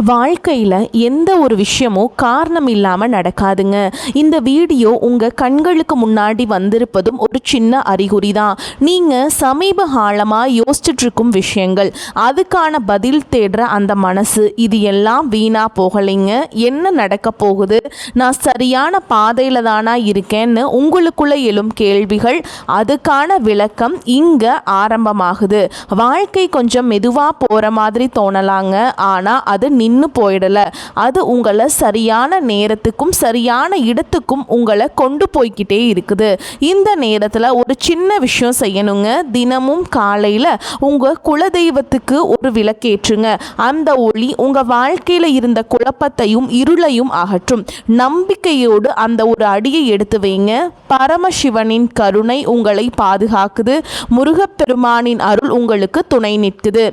வாழ்க்கையில் எந்த ஒரு விஷயமும் காரணம் இல்லாமல் நடக்காதுங்க. இந்த வீடியோ உங்கள் கண்களுக்கு முன்னாடி வந்திருப்பதும் ஒரு சின்ன அறிகுறி தான். நீங்கள் சமீப காலமாக யோசிச்சுட்ருக்கும் விஷயங்கள், அதுக்கான பதில் தேடுற அந்த மனசு, இது எல்லாம் வீணாக போகலைங்க. என்ன நடக்க போகுது, நான் சரியான பாதையில் தானா இருக்கேன்னு உங்களுக்குள்ளே எழும் கேள்விகள், அதுக்கான விளக்கம் இங்கே ஆரம்பமாகுது. வாழ்க்கை கொஞ்சம் மெதுவாக போகிற மாதிரி தோணலாங்க, ஆனால் அது நின்று போயிடல. அது உங்களை சரியான நேரத்துக்கும் சரியான இடத்துக்கும் உங்களை கொண்டு போய்கிட்டே இருக்குது. இந்த நேரத்தில் ஒரு சின்ன விஷயம் செய்யணுங்க. தினமும் காலையில் உங்கள் குலதெய்வத்துக்கு ஒரு விளக்கேற்றுங்க. அந்த ஒளி உங்கள் வாழ்க்கையில் இருந்த குழப்பத்தையும் இருளையும் அகற்றும். நம்பிக்கையோடு அந்த ஒரு அடியை எடுத்து வைங்க. பரமசிவனின் கருணை உங்களை பாதுகாக்குது. முருகப்பெருமானின் அருள் உங்களுக்கு துணை நிற்குது.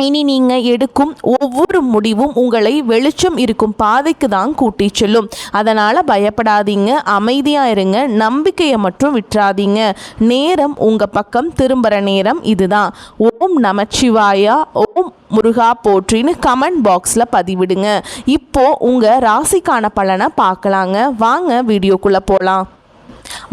இனி நீங்கள் எடுக்கும் ஒவ்வொரு முடிவும் உங்களை வெளிச்சம் இருக்கும் பாதைக்கு தான் கூட்டி செல்லும். அதனால் பயப்படாதீங்க, அமைதியாக இருங்க, நம்பிக்கையை மட்டும் விட்டுறாதீங்க. நேரம் உங்கள் பக்கம் திரும்புகிற நேரம் இதுதான். ஓம் நமச்சிவாயா, ஓம் முருகா போற்றின்னு கமெண்ட் பாக்ஸில் பதிவிடுங்க. இப்போது உங்கள் ராசிக்கான பலனை பார்க்கலாங்க. வாங்க வீடியோக்குள்ளே போகலாம்.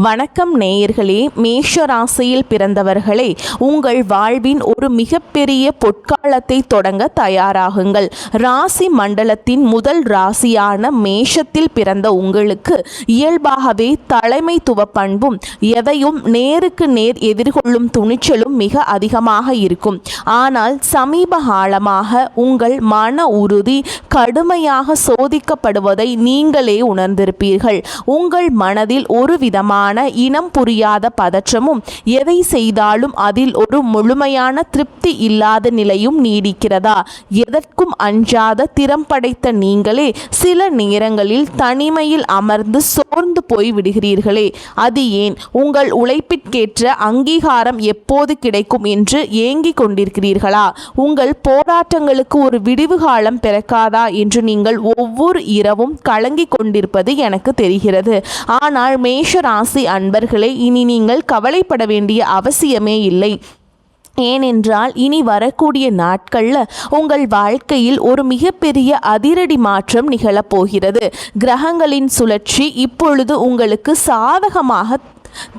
வணக்கம் நேயர்களே, மேஷ ராசியில் பிறந்தவர்களே, உங்கள் வாழ்வின் ஒரு மிகப்பெரிய பொற்காலத்தை தொடங்க தயாராகுங்கள். ராசி மண்டலத்தின் முதல் ராசியான மேஷத்தில் பிறந்த உங்களுக்கு இயல்பாகவே தலைமைத்துவ பண்பும் எதையும் நேருக்கு நேர் எதிர்கொள்ளும் துணிச்சலும் மிக அதிகமாக இருக்கும். ஆனால் சமீப காலமாக உங்கள் மன உறுதி கடுமையாக சோதிக்கப்படுவதை நீங்களே உணர்ந்திருப்பீர்கள். உங்கள் மனதில் ஒரு விதமான இனம் புரியாத பதற்றமும், எதை செய்தாலும் அதில் ஒரு முழுமையான திருப்தி இல்லாத நிலையும் நீடிக்கிறதா? எதற்கும் அஞ்சாத திறம் படைத்த நீங்களே சில நேரங்களில் தனிமையில் அமர்ந்து சோர்ந்து போய் விடுகிறீர்களே, அது ஏன்? உங்கள் உழைப்பிற்கேற்ற அங்கீகாரம் எப்போது கிடைக்கும் என்று ஏங்கிக் கொண்டிருக்கிறீர்களா? உங்கள் போராட்டங்களுக்கு ஒரு விடிவு காலம் பிறக்காதா என்று நீங்கள் ஒவ்வொரு இரவும் கலங்கிக் கொண்டிருப்பது எனக்கு தெரிகிறது. ஆனால் மேஷ ராசி அன்பர்களே, இனி நீங்கள் கவலைப்பட வேண்டிய அவசியமே இல்லை. ஏனென்றால் இனி வரக்கூடிய நாட்களில் உங்கள் வாழ்க்கையில் ஒரு மிகப்பெரிய அதிரடி மாற்றம் நிகழப்போகிறது. கிரகங்களின் சுழற்சி இப்பொழுது உங்களுக்கு சாதகமாக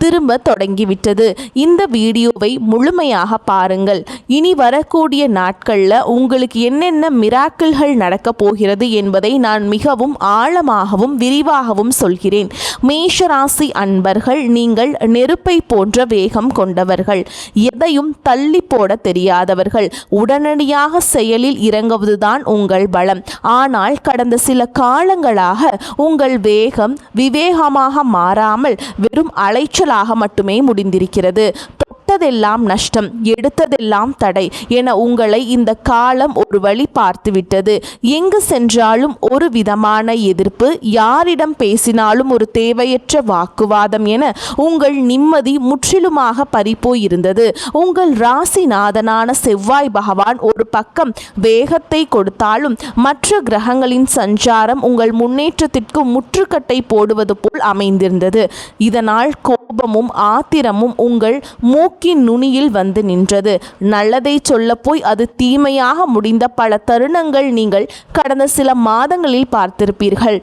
திரும்ப தொடங்கிவிட்டது. இந்த வீடியோவை முழுமையாக பாருங்கள். இனி வரக்கூடிய நாட்களில் உங்களுக்கு என்னென்ன மிராக்கிள்கள் நடக்கப் போகிறது என்பதை நான் மிகவும் ஆழமாகவும் விரிவாகவும் சொல்கிறேன். மேஷராசி அன்பர்கள், நீங்கள் நெருப்பை போன்ற வேகம் கொண்டவர்கள். எதையும் தள்ளி போட தெரியாதவர்கள். உடனடியாக செயலில் இறங்குவதுதான் உங்கள் பலம். ஆனால் கடந்த சில காலங்களாக உங்கள் வேகம் விவேகமாக மாறாமல் வெறும் அலைச்சலாக மட்டுமே முடிந்திருக்கிறது. தொட்டதெல்லாம் நஷ்டம், எடுத்ததெல்லாம் தடை என உங்களை இந்த காலம் ஒரு வழி பார்த்துவிட்டது. எங்கு சென்றாலும் ஒரு விதமான எதிர்ப்பு, யாரிடம் பேசினாலும் ஒரு தேவையற்ற வாக்குவாதம் என உங்கள் நிம்மதி முற்றிலுமாக பறிப்போயிருந்தது. உங்கள் ராசிநாதனான செவ்வாய் பகவான் ஒரு பக்கம் வேகத்தை கொடுத்தாலும் மற்ற கிரகங்களின் சஞ்சாரம் உங்கள் முன்னேற்றத்திற்கு முற்றுக்கட்டை போடுவது போல் அமைந்திருந்தது. இதனால் கோபமும் ஆத்திரமும் உங்கள் மூக்கின் நுனியில் வந்து நின்றது. நல்லதை சொல்ல போய் அது தீமையாக முடிந்த பல தருணங்கள் நீங்கள் கடந்த சில மாதங்களில் பார்த்திருப்பீர்கள்.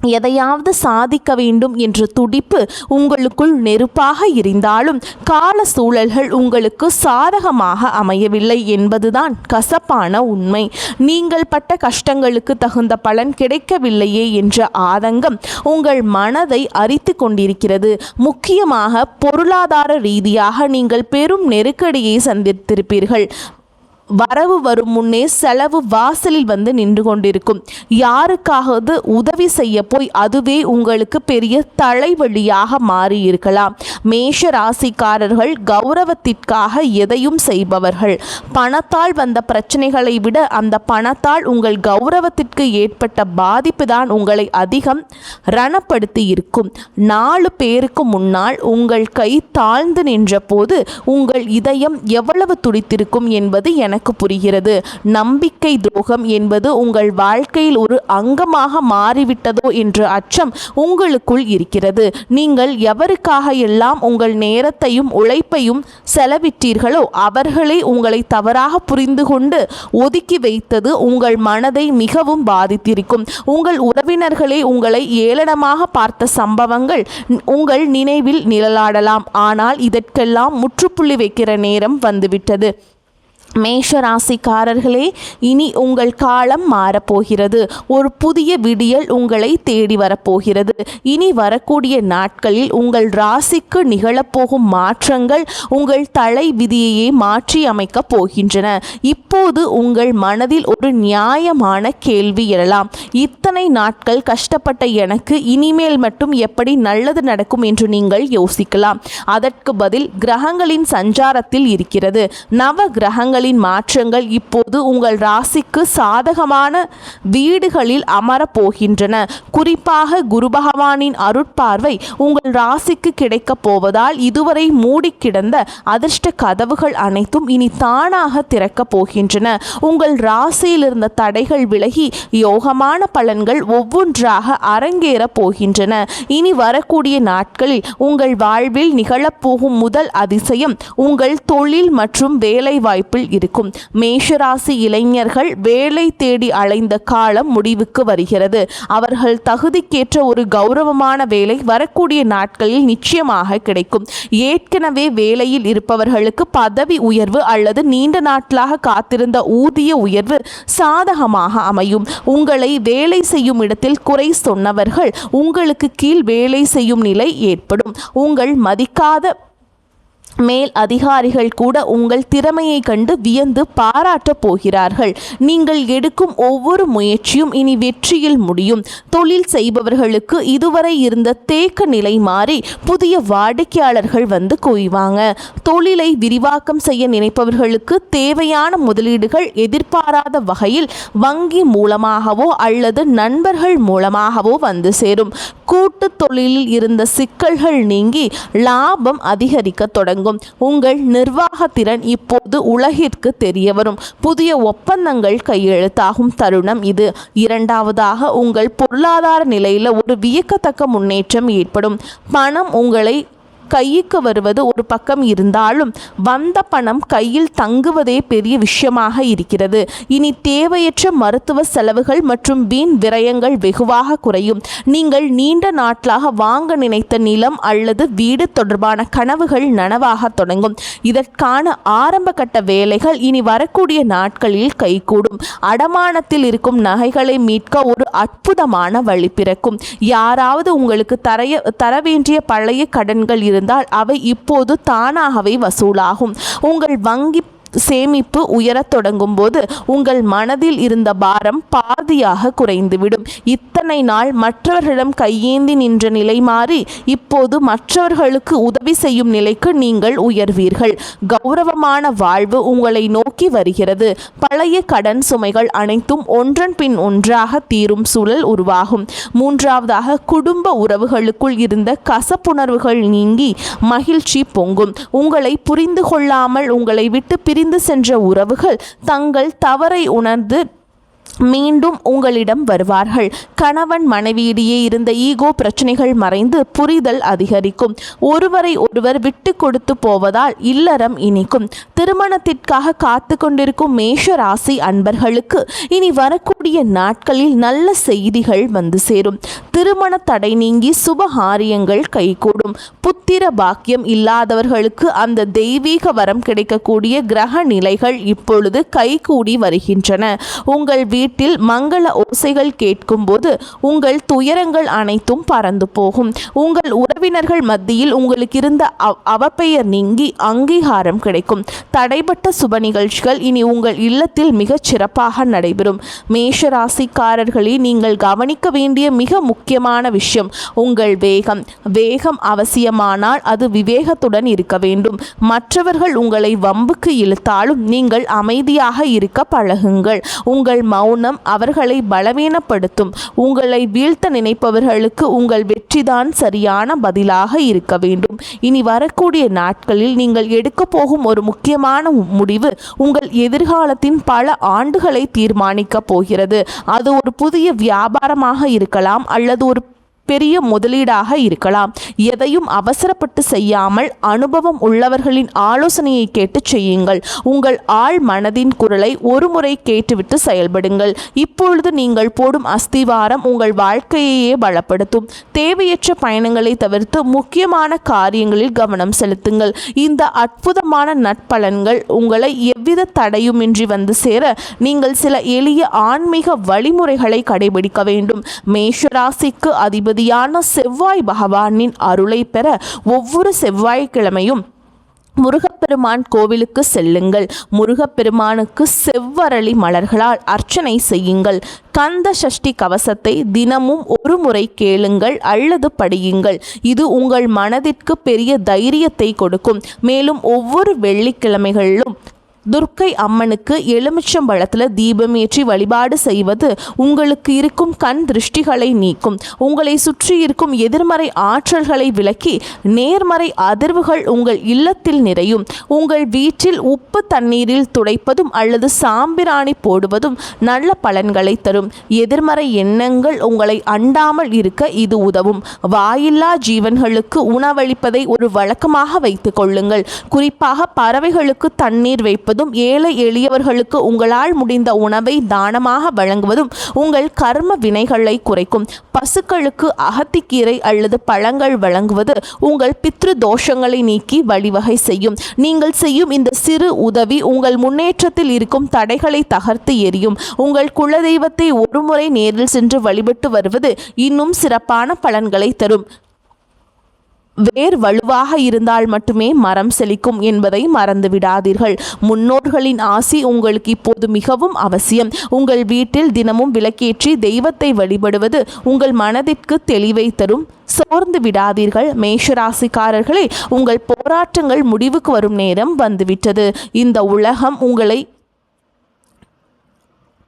எதையாவது சாதிக்க வேண்டும் என்ற துடிப்பு உங்களுக்குள் நெருப்பாக இருந்தாலும் கால சூழல்கள் உங்களுக்கு சாதகமாக அமையவில்லை என்பதுதான் கசப்பான உண்மை. நீங்கள் பட்ட கஷ்டங்களுக்கு தகுந்த பலன் கிடைக்கவில்லையே என்ற ஆதங்கம் உங்கள் மனதை அரித்து கொண்டிருக்கிறது. முக்கியமாக பொருளாதார ரீதியாக நீங்கள் பெரும் நெருக்கடியை சந்தித்திருப்பீர்கள். வரவு வரும் முன்னே செலவு வாசலில் வந்து நின்று கொண்டிருக்கும். யாருக்காவது உதவி செய்ய போய் அதுவே உங்களுக்கு பெரிய தலைவலியாக மாறி இருக்கலாம். மேஷ ராசிக்காரர்கள் கௌரவத்திற்காக எதையும் செய்பவர்கள். பணத்தால் வந்த பிரச்சனைகளை விட அந்த பணத்தால் உங்கள் கௌரவத்திற்கு ஏற்பட்ட பாதிப்பு தான் உங்களை அதிகம் ரணப்படுத்தி இருக்கும். 4 பேருக்கு முன்னால் உங்கள் கை தாழ்ந்து நின்ற போது உங்கள் இதயம் எவ்வளவு துடித்திருக்கும் என்பது எனக்கு எனக்கு புரிகிறது. நம்பிக்கை துரோகம் என்பது உங்கள் வாழ்க்கையில் ஒரு அங்கமாக மாறிவிட்டதோ என்ற அச்சம் உங்களுக்குள் இருக்கிறது. நீங்கள் எவருக்காக எல்லாம் உங்கள் நேரத்தையும் உழைப்பையும் செலவிட்டீர்களோ அவர்களே உங்களை தவறாக புரிந்து கொண்டு ஒதுக்கி வைத்தது உங்கள் மனதை மிகவும் பாதித்திருக்கும். உங்கள் உறவினர்களே உங்களை ஏளனமாக பார்த்த சம்பவங்கள் உங்கள் நினைவில் நிழலாடலாம். ஆனால் இதற்கெல்லாம் முற்றுப்புள்ளி வைக்கிற நேரம் வந்துவிட்டது. மேஷ ராசிக்காரர்களே, இனி உங்கள் காலம் மாறப்போகிறது. ஒரு புதிய விடியல் உங்களை தேடி வரப்போகிறது. இனி வரக்கூடிய நாட்களில் உங்கள் ராசிக்கு நிகழப்போகும் மாற்றங்கள் உங்கள் தலை விதியையே மாற்றி அமைக்கப் போகின்றன. இப்போது உங்கள் மனதில் ஒரு நியாயமான கேள்வி எழலாம். இத்தனை நாட்கள் கஷ்டப்பட்ட எனக்கு இனிமேல் மட்டும் எப்படி நல்லது நடக்கும் என்று நீங்கள் யோசிக்கலாம். அதற்கு பதில் கிரகங்களின் சஞ்சாரத்தில் இருக்கிறது. நவ கிரகங்களின் மாற்றங்கள் இப்போது உங்கள் ராசிக்கு சாதகமான வீடுகளில் அமரப்போகின்றன. குறிப்பாக குரு பகவானின் அருட்பார்வை உங்கள் ராசிக்கு கிடைக்கப் போவதால் இதுவரை மூடி கிடந்த அதிர்ஷ்ட கதவுகள் அனைத்தும் இனி தானாக திறக்கப் போகின்றன. உங்கள் ராசியில் இருந்த தடைகள் விலகி யோகமான பலன்கள் ஒவ்வொன்றாக அரங்கேற போகின்றன. இனி வரக்கூடிய நாட்களில் உங்கள் வாழ்வில் நிகழப்போகும் முதல் அதிசயம் உங்கள் தொழில் மற்றும் வேலை வாய்ப்பில் இருக்கும். மேஷராசி இளைஞர்கள் வேலை தேடி அலைந்த காலம் முடிவுக்கு வருகிறது. அவர்கள் தகுதிக்கேற்ற ஒரு கௌரவமான வேலை வரக்கூடிய நாட்களில் நிச்சயமாக கிடைக்கும். ஏற்கனவே வேலையில் இருப்பவர்களுக்கு பதவி உயர்வு அல்லது நீண்ட நாட்களாக காத்திருந்த ஊதிய உயர்வு சாதகமாக அமையும். உங்களை வேலை செய்யும் இடத்தில் குறை சொன்னவர்கள் உங்களுக்கு கீழ் வேலை செய்யும் நிலை ஏற்படும். உங்கள் மதிக்காத மேல் அதிகாரிகள் கூட உங்கள் திறமையை கண்டு வியந்து பாராட்டப் போகிறார்கள். நீங்கள் எடுக்கும் ஒவ்வொரு முயற்சியும் இனி வெற்றியில் முடியும். தொழில் செய்பவர்களுக்கு இதுவரை இருந்த தேக்க நிலை மாறி புதிய வாடிக்கையாளர்கள் வந்து குவிவாங்க. தொழிலை விரிவாக்கம் செய்ய நினைப்பவர்களுக்கு தேவையான முதலீடுகள் எதிர்பாராத வகையில் வங்கி மூலமாகவோ அல்லது நண்பர்கள் மூலமாகவோ வந்து சேரும். கூட்டு தொழிலில் இருந்த சிக்கல்கள் நீங்கி லாபம் அதிகரிக்க தொடங்கும். உங்கள் நிர்வாகத்திறன் இப்போது உலகிற்கு தெரிய வரும். புதிய ஒப்பந்தங்கள் கையெழுத்தாகும் தருணம் இது. இரண்டாவதாக, உங்கள் பொருளாதார நிலையில் ஒரு வியக்கத்தக்க முன்னேற்றம் ஏற்படும். பணம் உங்களை கைக்கு வருவது ஒரு பக்கம் இருந்தாலும் வந்த பணம் கையில் தங்குவதே பெரிய விஷயமாக இருக்கிறது. இனி தேவையற்ற மருத்துவ செலவுகள் மற்றும் வீண் விரயங்கள் வெகுவாக குறையும். நீங்கள் நீண்ட நாட்களாக வாங்க நினைத்த நிலம் அல்லது வீடு தொடர்பான கனவுகள் நனவாக தொடங்கும். இதற்கான ஆரம்ப கட்ட வேலைகள் இனி வரக்கூடிய நாட்களில் கைகூடும். அடமானத்தில் இருக்கும் நகைகளை மீட்க ஒரு அற்புதமான வழி பிறக்கும். யாராவது உங்களுக்கு தர வேண்டிய பழைய கடன்கள் இருந்தால் அவை இப்போது தானாகவே வசூலாகும். உங்கள் வங்கி சேமிப்பு உயரத் தொடங்கும் போது உங்கள் மனதில் இருந்த பாரம் பாதியாக குறைந்துவிடும். இத்தனை நாள் மற்றவர்களிடம் கையேந்தி நின்ற நிலை மாறி இப்போது மற்றவர்களுக்கு உதவி செய்யும் நிலைக்கு நீங்கள் உயர்வீர்கள். கௌரவமான வாழ்வு உங்களை நோக்கி வருகிறது. பழைய கடன் சுமைகள் அனைத்தும் ஒன்றன் பின் ஒன்றாக தீரும் சூழல் உருவாகும். மூன்றாவதாக, குடும்ப உறவுகளுக்குள் இருந்த கசப்புணர்வுகள் நீங்கி மகிழ்ச்சி பொங்கும். உங்களை புரிந்து கொள்ளாமல் உங்களை விட்டு பிரிந்து சென்ற உறவுகள் தங்கள் தவறை உணர்ந்து மீண்டும் உங்களிடம் வருவார்கள். கணவன் மனைவியிடையே இருந்த ஈகோ பிரச்சனைகள் மறைந்து புரிதல் அதிகரிக்கும். ஒருவரை ஒருவர் விட்டு கொடுத்து போவதால் இல்லறம் இனிக்கும். திருமணத்திற்காக காத்து கொண்டிருக்கும் மேஷ ராசி அன்பர்களுக்கு இனி வரக்கூடிய நாட்களில் நல்ல செய்திகள் வந்து சேரும். திருமண தடை நீங்கி சுபகாரியங்கள் கைகூடும். புத்திர பாக்கியம் இல்லாதவர்களுக்கு அந்த தெய்வீக வரம் கிடைக்கக்கூடிய கிரக நிலைகள் இப்பொழுது கைகூடி வருகின்றன. உங்கள் வீட்டில் மங்கள ஓசைகள் கேட்கும்போது உங்கள் துயரங்கள் அனைத்தும் பறந்து போகும். உங்கள் உறவினர்கள் மத்தியில் உங்களுக்கு இருந்த அவப்பெயர் நீங்கி அங்கீகாரம் கிடைக்கும். தடைப்பட்ட சுப நிகழ்ச்சிகள் இனி உங்கள் இல்லத்தில் மிகச் சிறப்பாக நடைபெறும். மேஷ ராசிக்காரர்களே, நீங்கள் கவனிக்க வேண்டிய மிக முக்கியமான விஷயம் உங்கள் வேகம். வேகம் அவசியமானால் அது விவேகத்துடன் இருக்க வேண்டும். மற்றவர்கள் உங்களை வம்புக்கு இழுத்தாலும் நீங்கள் அமைதியாக இருக்க பழகுங்கள். உங்கள் மௌனம் மௌனம் அவர்களை பலவீனப்படுத்தும். உங்களை வீழ்த்த நினைப்பவர்களுக்கு உங்கள் வெற்றிதான் சரியான பதிலாக இருக்க வேண்டும். இனி வரக்கூடிய நாட்களில் நீங்கள் எடுக்க போகும் ஒரு முக்கியமான முடிவு உங்கள் எதிர்காலத்தின் பல ஆண்டுகளை தீர்மானிக்கப் போகிறது. அது ஒரு புதிய வியாபாரமாக இருக்கலாம் அல்லது ஒரு பெரிய முதலீடாக இருக்கலாம். எதையும் அவசரப்பட்டு செய்யாமல் அனுபவம் உள்ளவர்களின் ஆலோசனையை கேட்டு செய்யுங்கள். உங்கள் ஆழ் மனதின் குரலை ஒருமுறை கேட்டுவிட்டு செயல்படுங்கள். இப்பொழுது நீங்கள் போடும் அஸ்திவாரம் உங்கள் வாழ்க்கையையே பலப்படுத்தும். தேவையற்ற பயணங்களை தவிர்த்து முக்கியமான காரியங்களில் கவனம் செலுத்துங்கள். இந்த அற்புதமான நற்பலன்கள் உங்களை எவ்வித தடையுமின்றி வந்து சேர நீங்கள் சில எளிய ஆன்மீக வழிமுறைகளை கடைபிடிக்க வேண்டும். மேஷராசிக்கு அதிபதி செவ்வாய் பகவானின் அருளை பெற ஒவ்வொரு செவ்வாய்க்கிழமையும் முருகப்பெருமான் கோவிலுக்கு செல்லுங்கள். முருகப்பெருமானுக்கு செவ்வரளி மலர்களால் அர்ச்சனை செய்யுங்கள். கந்த சஷ்டி கவசத்தை தினமும் ஒரு முறை கேளுங்கள் அல்லது படியுங்கள். இது உங்கள் மனதிற்கு பெரிய தைரியத்தை கொடுக்கும். மேலும் ஒவ்வொரு வெள்ளிக்கிழமைகளிலும் துர்க்கை அம்மனுக்கு எலுமிச்சம்பழத்தில் தீபம் ஏற்றி வழிபாடு செய்வது உங்களுக்கு இருக்கும் கண் திருஷ்டிகளை நீக்கும். உங்களை சுற்றி இருக்கும் எதிர்மறை ஆற்றல்களை விலக்கி நேர்மறை அதிர்வுகள் உங்கள் இல்லத்தில் நிறையும். உங்கள் வீட்டில் உப்பு தண்ணீரில் துடைப்பதும் அல்லது சாம்பிராணி போடுவதும் நல்ல பலன்களை தரும். எதிர்மறை எண்ணங்கள் உங்களை அண்டாமல் இருக்க இது உதவும். வாயில்லா ஜீவன்களுக்கு உணவளிப்பதை ஒரு வழக்கமாக வைத்துக் கொள்ளுங்கள். குறிப்பாக பறவைகளுக்கு தண்ணீர் வைப்பது ஏழை எளியவர்களுக்கு உங்களால் முடிந்த உணவை தானமாக வழங்குவதும் உங்கள் கர்ம வினைகளை குறைக்கும். பசுக்களுக்கு அகத்திக்கீரை அல்லது பழங்கள் வழங்குவது உங்கள் பித்ரு தோஷங்களை நீக்கி வழிவகை செய்யும். நீங்கள் செய்யும் இந்த சிறு உதவி உங்கள் முன்னேற்றத்தில் இருக்கும் தடைகளை தகர்த்து எறியும். உங்கள் குலதெய்வத்தை ஒருமுறை நேரில் சென்று வழிபட்டு வருவது இன்னும் சிறப்பான பலன்களை தரும். வேர் வலுவாக இருந்தால் மட்டுமே மரம் செழிக்கும் என்பதை மறந்து விடாதீர்கள். முன்னோர்களின் ஆசி உங்களுக்கு இப்போது மிகவும் அவசியம். உங்கள் வீட்டில் தினமும் விளக்கேற்றி தெய்வத்தை வழிபடுவது உங்கள் மனதிற்கு தெளிவை தரும். சோர்ந்து விடாதீர்கள். மேஷராசிக்காரர்களே, உங்கள் போராட்டங்கள் முடிவுக்கு வரும் நேரம் வந்துவிட்டது. இந்த உலகம் உங்களை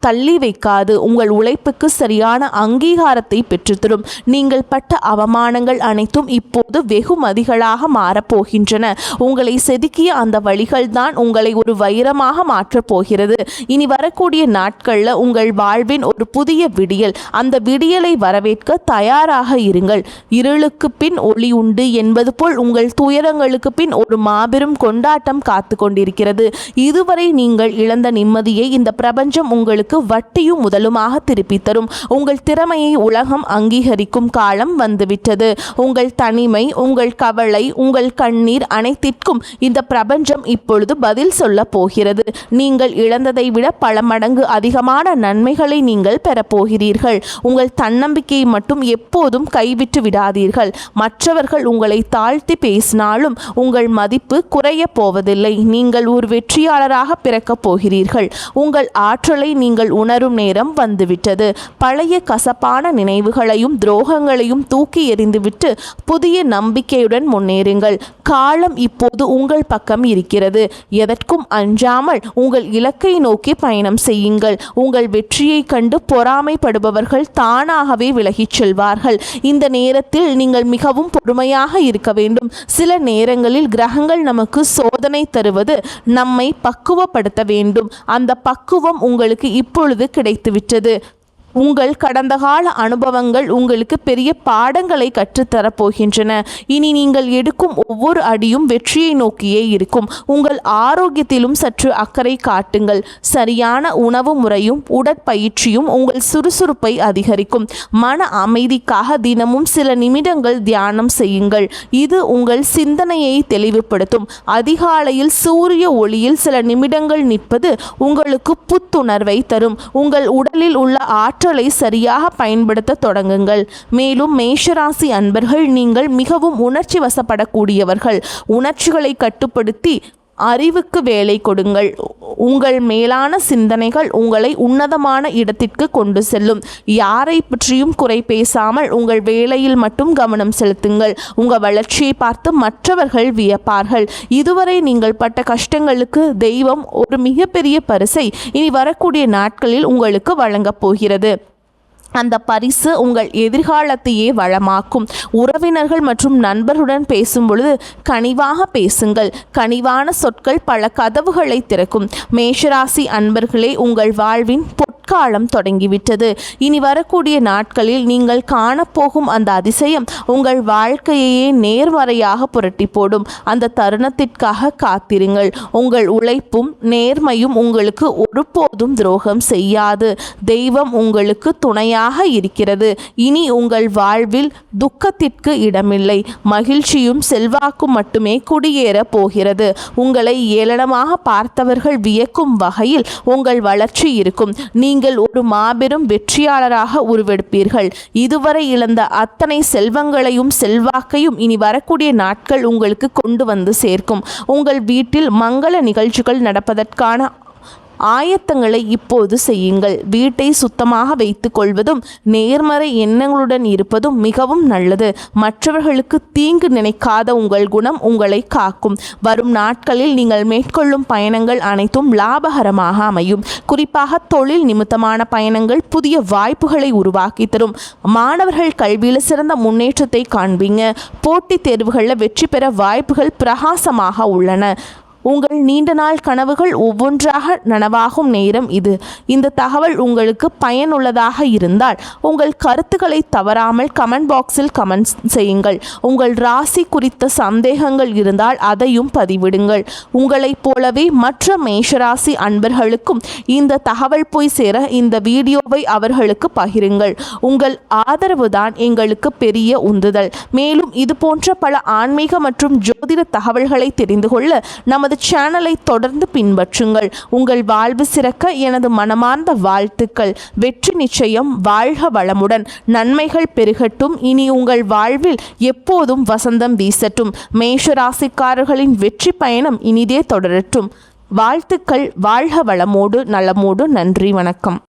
தள்ளி வைக்காது. உங்கள் உழைப்புக்கு சரியான அங்கீகாரத்தை பெற்றுத்தரும். நீங்கள் பட்ட அவமானங்கள் அனைத்தும் இப்போது வெகுமதிகளாக மாறப்போகின்றன. உங்களை செதுக்கிய அந்த வழிகள் தான் உங்களை ஒரு வைரமாக மாற்றப் போகிறது. இனி வரக்கூடிய நாட்களில் உங்கள் வாழ்வின் ஒரு புதிய விடியல். அந்த விடியலை வரவேற்க தயாராக இருங்கள். இருளுக்கு பின் ஒளி உண்டு என்பது போல் உங்கள் துயரங்களுக்கு பின் ஒரு மாபெரும் கொண்டாட்டம் காத்து கொண்டிருக்கிறது. இதுவரை நீங்கள் இழந்த நிம்மதியை இந்த பிரபஞ்சம் உங்களுக்கு வட்டியும் முதலுமாக திருப்பி தரும். உங்கள் திறமையை உலகம் அங்கீகரிக்கும் காலம் வந்துவிட்டது. உங்கள் தனிமை, உங்கள் கவலை, உங்கள் கண்ணீர் அனைத்திற்கும் இந்த பிரபஞ்சம் இப்பொழுது பதில் சொல்ல போகிறது. நீங்கள் இழந்ததை விட பல மடங்கு அதிகமான நன்மைகளை நீங்கள் பெறப்போகிறீர்கள். உங்கள் தன்னம்பிக்கையை மட்டும் எப்போதும் கைவிட்டு விடாதீர்கள். மற்றவர்கள் உங்களை தாழ்த்தி பேசினாலும் உங்கள் மதிப்பு குறைய போவதில்லை. நீங்கள் ஒரு வெற்றியாளராக பிறக்கப் போகிறீர்கள். உங்கள் ஆற்றலை நீங்கள் உணரும் நேரம் வந்துவிட்டது. பழைய கசப்பான நினைவுகளையும் துரோகங்களையும் தூக்கி எறிந்துவிட்டு புதிய நம்பிக்கையுடன் முன்னேறுங்கள். காலம் இப்போது உங்கள் பக்கம் இருக்கிறது. எதற்கும் அஞ்சாமல் உங்கள் இலக்கை நோக்கி பயணம் செய்யுங்கள். உங்கள் வெற்றியை கண்டு பொறாமைப்படுபவர்கள் தானாகவே விலகிச் செல்வார்கள். இந்த நேரத்தில் நீங்கள் மிகவும் பொறுமையாக இருக்க வேண்டும். சில நேரங்களில் கிரகங்கள் நமக்கு சோதனை தருவது நம்மை பக்குவப்படுத்த வேண்டும். அந்த பக்குவம் உங்களுக்கு இப்பொழுது கிடைத்துவிட்டது. உங்கள் கடந்த கால அனுபவங்கள் உங்களுக்கு பெரிய பாடங்களை கற்றுத்தரப்போகின்றன. இனி நீங்கள் எடுக்கும் ஒவ்வொரு அடியும் வெற்றியை நோக்கியே இருக்கும். உங்கள் ஆரோக்கியத்திலும் சற்று அக்கறை காட்டுங்கள். சரியான உணவு முறையும் உடற்பயிற்சியும் உங்கள் சுறுசுறுப்பை அதிகரிக்கும். மன அமைதிக்காக தினமும் சில நிமிடங்கள் தியானம் செய்யுங்கள். இது உங்கள் சிந்தனையை தெளிவுபடுத்தும். அதிகாலையில் சூரிய ஒளியில் சில நிமிடங்கள் நிற்பது உங்களுக்கு புத்துணர்வை தரும். உங்கள் உடலில் உள்ள ஆற்றலை சரியாக பயன்படுத்த தொடங்குங்கள். மேலும் மேஷராசி அன்பர்கள், நீங்கள் மிகவும் உணர்ச்சி வசப்படக்கூடியவர்கள். உணர்ச்சிகளை கட்டுப்படுத்தி அறிவுக்கு வேலை கொடுங்கள். உங்கள் மேலான சிந்தனைகள் உங்களை உன்னதமான இடத்திற்கு கொண்டு செல்லும். யாரை பற்றியும் குறை பேசாமல் உங்கள் வேலையில் மட்டும் கவனம் செலுத்துங்கள். உங்கள் வளர்ச்சியை பார்த்து மற்றவர்கள் வியப்பார்கள். இதுவரை நீங்கள் பட்ட கஷ்டங்களுக்கு தெய்வம் ஒரு மிகப்பெரிய பரிசை இனி வரக்கூடிய நாட்களில் உங்களுக்கு வழங்கப் போகிறது. அந்த பரிசு உங்கள் எதிர்காலத்தையே வளமாக்கும். உறவினர்கள் மற்றும் நண்பர்களுடன் பேசும் பொழுது கனிவாக பேசுங்கள். கனிவான சொற்கள் பல கதவுகளை திறக்கும். மேஷராசி அன்பர்களே, உங்கள் வாழ்வின் பொற்காலம் தொடங்கிவிட்டது. இனி வரக்கூடிய நாட்களில் நீங்கள் காணப்போகும் அந்த அதிசயம் உங்கள் வாழ்க்கையையே நேர்மறையாக புரட்டி போடும். அந்த தருணத்திற்காக காத்திருங்கள். உங்கள் உழைப்பும் நேர்மையும் உங்களுக்கு ஒருபோதும் துரோகம் செய்யாது. தெய்வம் உங்களுக்கு துணையாக இருக்கிறது. இனி உங்கள் வாழ்வில் துக்கத்திற்கு இடமில்லை. மகிழ்ச்சியும் செல்வாக்கும் மட்டுமே குடியேற போகிறது. உங்களை ஏளனமாக பார்த்தவர்கள் வியக்கும் வகையில் உங்கள் வளர்ச்சி இருக்கும். நீங்கள் ஒரு மாபெரும் வெற்றியாளராக உருவெடுப்பீர்கள். இதுவரை இழந்த அத்தனை செல்வங்களையும் செல்வாக்கையும் இனி வரக்கூடிய நாட்கள் உங்களுக்கு கொண்டு வந்து சேர்க்கும். உங்கள் வீட்டில் மங்கள நிகழ்ச்சிகள் நடப்பதற்கான ஆயத்தங்களை இப்போது செய்யுங்கள். வீட்டை சுத்தமாக வைத்துக் கொள்வதும் நேர்மறை எண்ணங்களுடன் இருப்பதும் மிகவும் நல்லது. மற்றவர்களுக்கு தீங்கு நினைக்காத உங்கள் குணம் உங்களை காக்கும். வரும் நாட்களில் நீங்கள் மேற்கொள்ளும் பயணங்கள் அனைத்தும் லாபகரமாக அமையும். குறிப்பாக தொழில் நிமித்தமான பயணங்கள் புதிய வாய்ப்புகளை உருவாக்கி தரும். மாணவர்கள் கல்வியில் சிறந்த முன்னேற்றத்தை காண்பீங்க. போட்டித் தேர்வுகளில் வெற்றி பெற வாய்ப்புகள் பிரகாசமாக உள்ளன. உங்கள் நீண்ட நாள் கனவுகள் ஒவ்வொன்றாக நனவாகும் நேரம் இது. இந்த தகவல் உங்களுக்கு பயனுள்ளதாக இருந்தால் உங்கள் கருத்துக்களை தவறாமல் கமெண்ட் பாக்ஸில் கமெண்ட் செய்யுங்கள். உங்கள் ராசி குறித்த சந்தேகங்கள் இருந்தால் அதையும் பதிவிடுங்கள். உங்களைப் போலவே மற்ற மேஷராசி அன்பர்களுக்கும் இந்த தகவல் போய் சேர இந்த வீடியோவை அவர்களுக்கு பகிருங்கள். உங்கள் ஆதரவு தான் எங்களுக்கு பெரிய உந்துதல். மேலும் இது போன்ற பல ஆன்மீக மற்றும் ஜோதிட தகவல்களை தெரிந்து கொள்ள நமது சேனலை தொடர்ந்து பின்பற்றுங்கள். உங்கள் வாழ்வு சிறக்க எனது மனமார்ந்த வாழ்த்துக்கள். வெற்றி நிச்சயம். வாழ்க வளமுடன். நன்மைகள் பெருகட்டும். இனி உங்கள் வாழ்வில் எப்போதும் வசந்தம் வீசட்டும். மேஷராசிக்காரர்களின் வெற்றி பயணம் இனிதே தொடரட்டும். வாழ்த்துக்கள். வாழ்க வளமோடு நலமோடு. நன்றி. வணக்கம்.